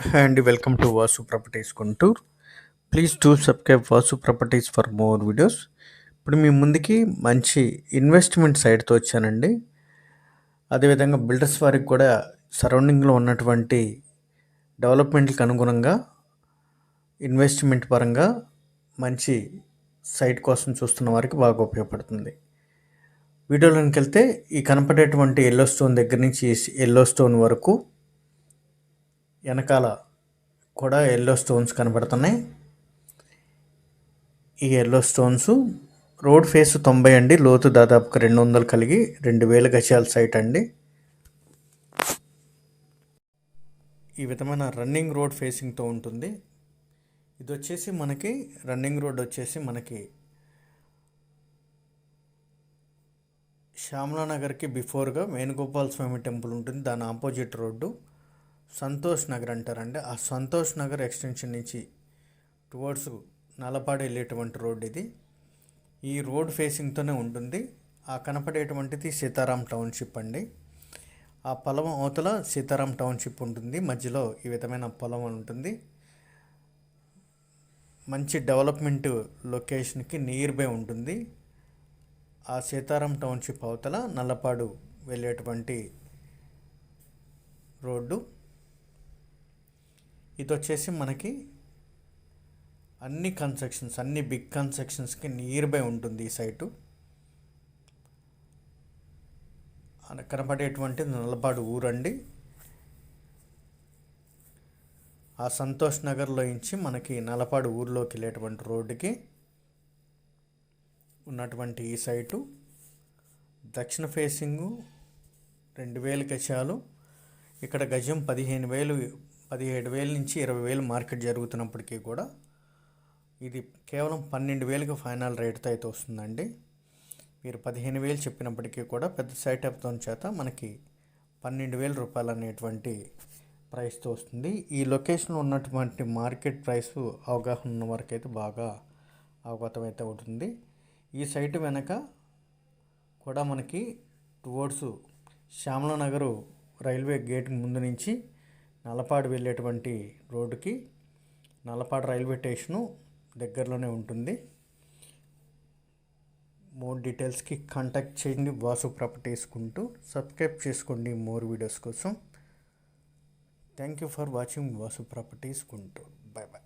Hi and welcome to Vasu Properties Guntur. Please do subscribe Vasu properties for more videos. ఇప్పుడు మీ ముందుకి మంచి investment సైట్తో వచ్చానండి. అదేవిధంగా బిల్డర్స్ వారికి కూడా సరౌండింగ్లో ఉన్నటువంటి డెవలప్మెంట్కి అనుగుణంగా ఇన్వెస్ట్మెంట్ పరంగా మంచి సైట్ కోసం చూస్తున్న వారికి బాగా ఉపయోగపడుతుంది. వీడియోలోకి వెళ్తే ఈ కనపడేటువంటి ఎల్లో స్టోన్ దగ్గర నుంచి ఎల్లో స్టోన్ వరకు వెనకాల కూడా ఎల్లో స్టోన్స్ కనబడుతున్నాయి. ఈ ఎల్లో స్టోన్స్ రోడ్ ఫేస్ 90 అండి, లోతు దాదాపుగా 200 కలిగి 2000 గజాల సైట్ అండి. ఈ విధమైన రన్నింగ్ రోడ్ ఫేసింగ్తో ఉంటుంది. ఇది వచ్చేసి మనకి రన్నింగ్ రోడ్ వచ్చేసి మనకి శ్యామలా నగర్కి బిఫోర్గా వేణుగోపాల స్వామి టెంపుల్ ఉంటుంది. దాని ఆపోజిట్ రోడ్డు సంతోష్ నగర్ అంటారండి. ఆ సంతోష్ నగర్ ఎక్స్టెన్షన్ నుంచి టువర్డ్స్ నల్లపాడు వెళ్ళేటువంటి రోడ్ ఇది. ఈ రోడ్ ఫేసింగ్తోనే ఉంటుంది. ఆ కనపడేటువంటిది సీతారాం టౌన్షిప్ అండి. ఆ పొలం అవతల సీతారాం టౌన్షిప్ ఉంటుంది, మధ్యలో ఈ విధమైన పొలం ఉంటుంది. మంచి డెవలప్మెంట్ లొకేషన్కి నియర్ బై ఉంటుంది. ఆ సీతారాం టౌన్షిప్ అవతల నల్లపాడు వెళ్ళేటువంటి రోడ్డు. ఇది వచ్చేసి మనకి అన్ని బిగ్ కన్స్ట్రక్షన్స్కి నియర్ బై ఉంటుంది ఈ సైటు. కనపడేటువంటి నల్లపాడు ఊరండి. ఆ సంతోష్ నగర్లో నుంచి మనకి నల్లపాడు ఊర్లోకి వెళ్ళేటువంటి రోడ్డుకి ఉన్నటువంటి ఈ సైటు దక్షిణ ఫేసింగు 2000 గజాలు. ఇక్కడ గజం 17,000 నుంచి 20,000 మార్కెట్ జరుగుతున్నప్పటికీ కూడా ఇది కేవలం 12,000కి ఫైనల్ రేట్తో అయితే వస్తుందండి. మీరు 15,000 చెప్పినప్పటికీ కూడా పెద్ద సైట్ అప్తో చేత మనకి 12,000 రూపాయలు అనేటువంటి ప్రైస్తో వస్తుంది. ఈ లొకేషన్లో ఉన్నటువంటి మార్కెట్ ప్రైస్ అవగాహన ఉన్న వరకు అయితే బాగా అవగతం అయితే అవుతుంది. ఈ సైట్ వెనక కూడా మనకి towards Shyamala Nagar railway gate ముందు నుంచి నల్లపాడు వెళ్ళేటువంటి రోడ్డుకి నల్లపాడు రైల్వే స్టేషను దగ్గరలోనే ఉంటుంది. మోర్ డీటెయిల్స్కి కాంటాక్ట్ చేయండి వాసు ప్రాపర్టీస్ గుంటూరు. సబ్స్క్రైబ్ చేసుకోండి మోర్ వీడియోస్ కోసం. Thank you for watching Vasu properties Guntur. By by.